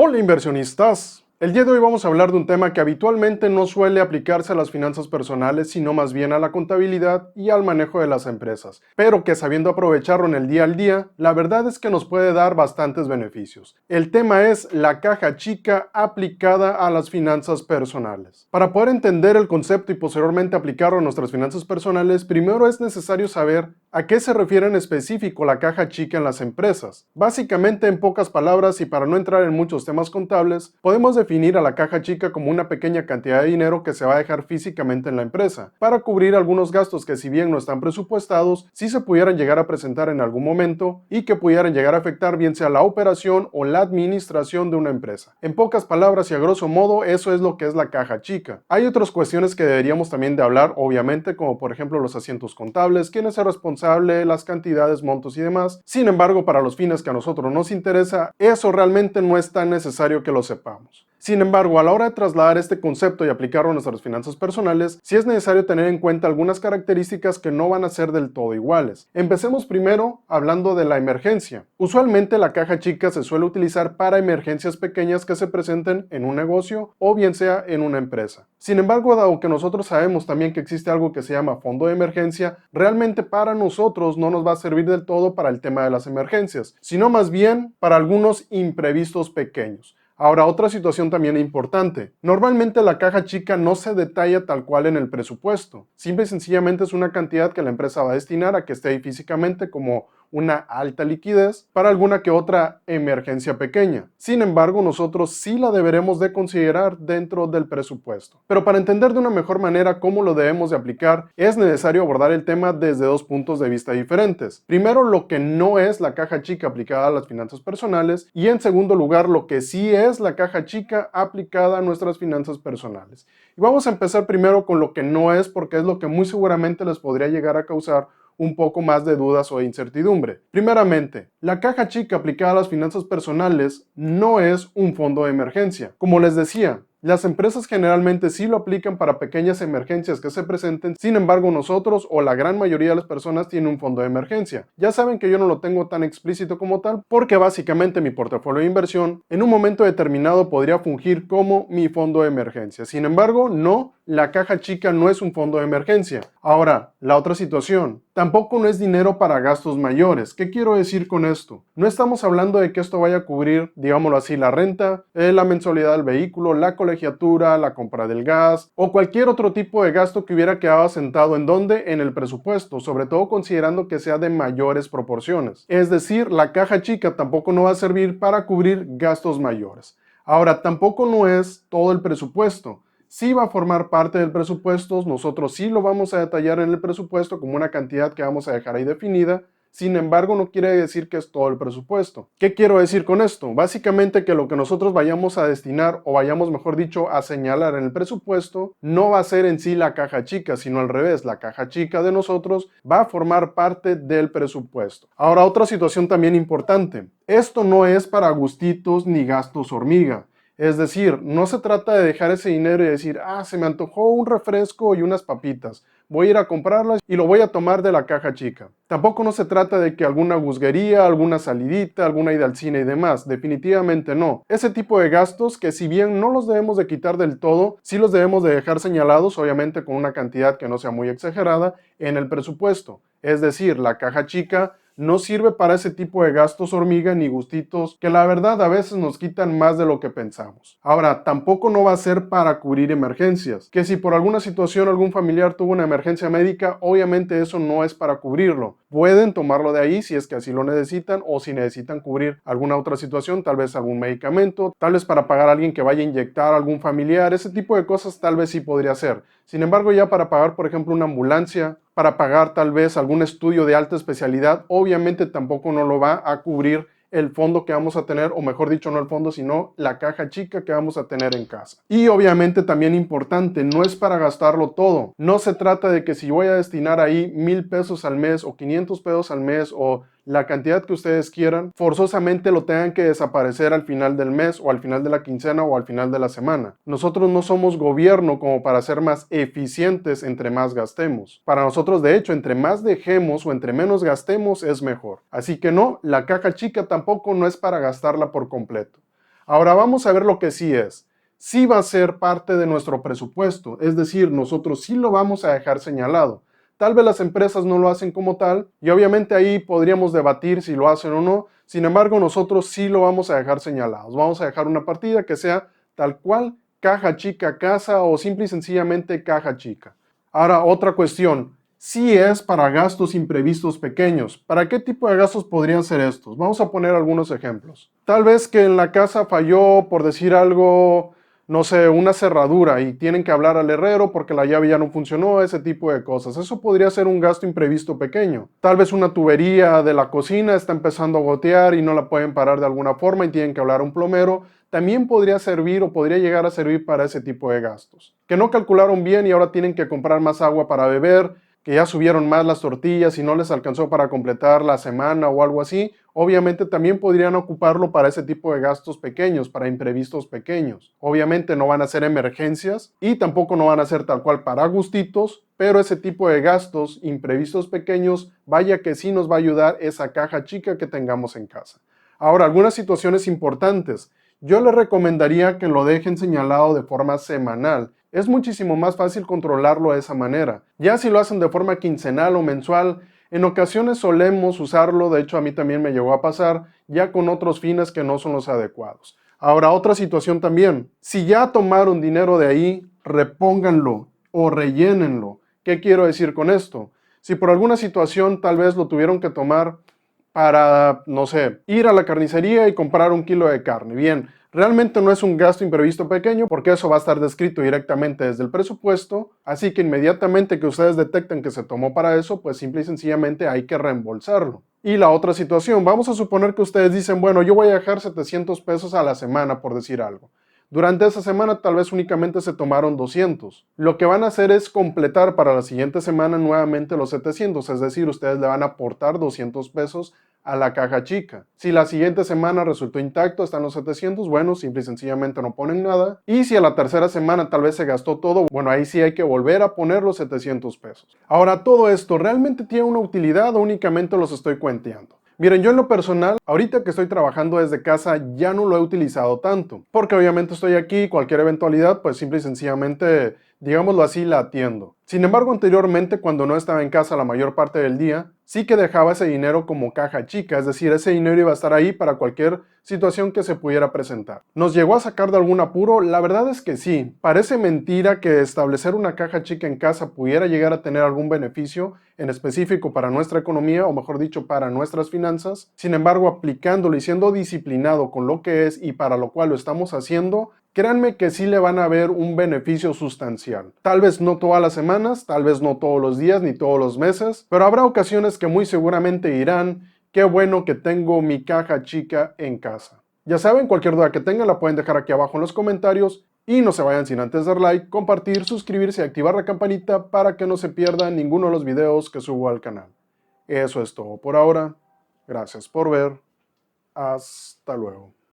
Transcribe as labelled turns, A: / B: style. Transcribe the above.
A: Hola inversionistas, el día de hoy vamos a hablar de un tema que habitualmente no suele aplicarse a las finanzas personales, sino más bien a la contabilidad y al manejo de las empresas, pero que sabiendo aprovecharlo en el día al día, la verdad es que nos puede dar bastantes beneficios. El tema es la caja chica aplicada a las finanzas personales. Para poder entender el concepto y posteriormente aplicarlo a nuestras finanzas personales, primero es necesario saber a qué se refiere en específico la caja chica en las empresas. Básicamente, en pocas palabras y para no entrar en muchos temas contables, podemos definir a la caja chica como una pequeña cantidad de dinero que se va a dejar físicamente en la empresa, para cubrir algunos gastos que si bien no están presupuestados, sí se pudieran llegar a presentar en algún momento y que pudieran llegar a afectar bien sea la operación o la administración de una empresa. En pocas palabras y a grosso modo, eso es lo que es la caja chica. Hay otras cuestiones que deberíamos también de hablar, obviamente, como por ejemplo los asientos contables, quién es el responsable, las cantidades, montos y demás. Sin embargo, para los fines que a nosotros nos interesa, eso realmente no es tan necesario que lo sepamos. Sin embargo, a la hora de trasladar este concepto y aplicarlo a nuestras finanzas personales, sí es necesario tener en cuenta algunas características que no van a ser del todo iguales. Empecemos primero hablando de la emergencia. Usualmente la caja chica se suele utilizar para emergencias pequeñas que se presenten en un negocio o bien sea en una empresa. Sin embargo, dado que nosotros sabemos también que existe algo que se llama fondo de emergencia, realmente para nosotros no nos va a servir del todo para el tema de las emergencias, sino más bien para algunos imprevistos pequeños. Ahora, otra situación también importante. Normalmente la caja chica no se detalla tal cual en el presupuesto. Simple y sencillamente es una cantidad que la empresa va a destinar a que esté ahí físicamente como una alta liquidez para alguna que otra emergencia pequeña. Sin embargo, nosotros sí la deberemos de considerar dentro del presupuesto. Pero para entender de una mejor manera cómo lo debemos de aplicar, es necesario abordar el tema desde dos puntos de vista diferentes. Primero, lo que no es la caja chica aplicada a las finanzas personales y en segundo lugar, lo que sí es la caja chica aplicada a nuestras finanzas personales. Y vamos a empezar primero con lo que no es porque es lo que muy seguramente les podría llegar a causar un poco más de dudas o de incertidumbre. Primeramente, la caja chica aplicada a las finanzas personales no es un fondo de emergencia. Como les decía, las empresas generalmente sí lo aplican para pequeñas emergencias que se presenten, sin embargo nosotros o la gran mayoría de las personas tienen un fondo de emergencia. Ya saben que yo no lo tengo tan explícito como tal, porque básicamente mi portafolio de inversión en un momento determinado podría fungir como mi fondo de emergencia. Sin embargo, no, la caja chica no es un fondo de emergencia. Ahora, la otra situación, tampoco no es dinero para gastos mayores. ¿Qué quiero decir con esto? No estamos hablando de que esto vaya a cubrir, digámoslo así, la renta, la mensualidad del vehículo, la colegiatura, la compra del gas o cualquier otro tipo de gasto que hubiera quedado asentado en donde en el presupuesto, sobre todo considerando que sea de mayores proporciones. Es decir, la caja chica tampoco no va a servir para cubrir gastos mayores. Ahora, tampoco no es todo el presupuesto. Sí va a formar parte del presupuesto, nosotros sí lo vamos a detallar en el presupuesto como una cantidad que vamos a dejar ahí definida. Sin embargo, no quiere decir que es todo el presupuesto. ¿Qué quiero decir con esto? Básicamente que lo que nosotros vayamos a destinar o vayamos, mejor dicho, a señalar en el presupuesto no va a ser en sí la caja chica, sino al revés, la caja chica de nosotros va a formar parte del presupuesto. Ahora, otra situación también importante. Esto no es para gustitos ni gastos hormiga. Es decir, no se trata de dejar ese dinero y decir, se me antojó un refresco y unas papitas, voy a ir a comprarlas y lo voy a tomar de la caja chica. Tampoco no se trata de que alguna gusguería, alguna salidita, alguna ida al cine y demás, definitivamente no. Ese tipo de gastos que si bien no los debemos de quitar del todo, sí los debemos de dejar señalados, obviamente con una cantidad que no sea muy exagerada, en el presupuesto. Es decir, la caja chica no sirve para ese tipo de gastos hormiga ni gustitos que la verdad a veces nos quitan más de lo que pensamos. Ahora, tampoco no va a ser para cubrir emergencias, que si por alguna situación algún familiar tuvo una emergencia médica, obviamente eso no es para cubrirlo. Pueden tomarlo de ahí si es que así lo necesitan o si necesitan cubrir alguna otra situación, tal vez algún medicamento, tal vez para pagar a alguien que vaya a inyectar a algún familiar, ese tipo de cosas tal vez sí podría ser. Sin embargo, ya para pagar, por ejemplo, una ambulancia, para pagar tal vez algún estudio de alta especialidad, obviamente tampoco no lo va a cubrir el fondo que vamos a tener, o mejor dicho, no el fondo, sino la caja chica que vamos a tener en casa. Y obviamente también importante, no es para gastarlo todo. No se trata de que si voy a destinar ahí 1,000 pesos al mes o 500 pesos al mes o la cantidad que ustedes quieran, forzosamente lo tengan que desaparecer al final del mes o al final de la quincena o al final de la semana. Nosotros no somos gobierno como para ser más eficientes entre más gastemos. Para nosotros, de hecho, entre más dejemos o entre menos gastemos es mejor. Así que no, la caja chica tampoco no es para gastarla por completo. Ahora vamos a ver lo que sí es. Sí va a ser parte de nuestro presupuesto, es decir, nosotros sí lo vamos a dejar señalado. Tal vez las empresas no lo hacen como tal y obviamente ahí podríamos debatir si lo hacen o no. Sin embargo, nosotros sí lo vamos a dejar señalados. Vamos a dejar una partida que sea tal cual caja chica casa o simple y sencillamente caja chica. Ahora, otra cuestión. Si es para gastos imprevistos pequeños. ¿Para qué tipo de gastos podrían ser estos? Vamos a poner algunos ejemplos. Tal vez que en la casa falló, por decir algo, no sé, una cerradura y tienen que hablar al herrero porque la llave ya no funcionó, ese tipo de cosas. Eso podría ser un gasto imprevisto pequeño. Tal vez una tubería de la cocina está empezando a gotear y no la pueden parar de alguna forma y tienen que hablar a un plomero. También podría servir o podría llegar a servir para ese tipo de gastos. Que no calcularon bien y ahora tienen que comprar más agua para beber, que ya subieron más las tortillas y no les alcanzó para completar la semana o algo así, obviamente también podrían ocuparlo para ese tipo de gastos pequeños, para imprevistos pequeños. Obviamente no van a ser emergencias y tampoco no van a ser tal cual para gustitos, pero ese tipo de gastos imprevistos pequeños, vaya que sí nos va a ayudar esa caja chica que tengamos en casa. Ahora, algunas situaciones importantes. Yo les recomendaría que lo dejen señalado de forma semanal. Es muchísimo más fácil controlarlo de esa manera. Ya si lo hacen de forma quincenal o mensual, en ocasiones solemos usarlo, de hecho a mí también me llegó a pasar, ya con otros fines que no son los adecuados. Ahora, otra situación también. Si ya tomaron dinero de ahí, repónganlo o rellénenlo. ¿Qué quiero decir con esto? Si por alguna situación tal vez lo tuvieron que tomar para, no sé, ir a la carnicería y comprar un kilo de carne. Bien, realmente no es un gasto imprevisto pequeño porque eso va a estar descrito directamente desde el presupuesto, así que inmediatamente que ustedes detecten que se tomó para eso, pues simple y sencillamente hay que reembolsarlo. Y la otra situación, vamos a suponer que ustedes dicen, bueno, yo voy a dejar 700 pesos a la semana por decir algo. Durante esa semana tal vez únicamente se tomaron 200. Lo que van a hacer es completar para la siguiente semana nuevamente los 700, es decir, ustedes le van a aportar 200 pesos a la caja chica. Si la siguiente semana resultó intacto, están los 700, bueno, simple y sencillamente no ponen nada. Y si a la tercera semana tal vez se gastó todo, bueno, ahí sí hay que volver a poner los 700 pesos. Ahora, ¿todo esto realmente tiene una utilidad o únicamente los estoy cuenteando? Miren, yo en lo personal, ahorita que estoy trabajando desde casa, ya no lo he utilizado tanto, porque obviamente estoy aquí, cualquier eventualidad, pues simple y sencillamente, digámoslo así, la atiendo. Sin embargo, anteriormente, cuando no estaba en casa la mayor parte del día, sí que dejaba ese dinero como caja chica, es decir, ese dinero iba a estar ahí para cualquier situación que se pudiera presentar. ¿Nos llegó a sacar de algún apuro? La verdad es que sí. Parece mentira que establecer una caja chica en casa pudiera llegar a tener algún beneficio en específico para nuestra economía, o mejor dicho, para nuestras finanzas. Sin embargo, aplicándolo y siendo disciplinado con lo que es y para lo cual lo estamos haciendo, créanme que sí le van a ver un beneficio sustancial. Tal vez no todas las semanas, tal vez no todos los días ni todos los meses, pero habrá ocasiones que muy seguramente dirán, qué bueno que tengo mi caja chica en casa. Ya saben, cualquier duda que tengan la pueden dejar aquí abajo en los comentarios y no se vayan sin antes dar like, compartir, suscribirse y activar la campanita para que no se pierdan ninguno de los videos que subo al canal. Eso es todo por ahora. Gracias por ver. Hasta luego.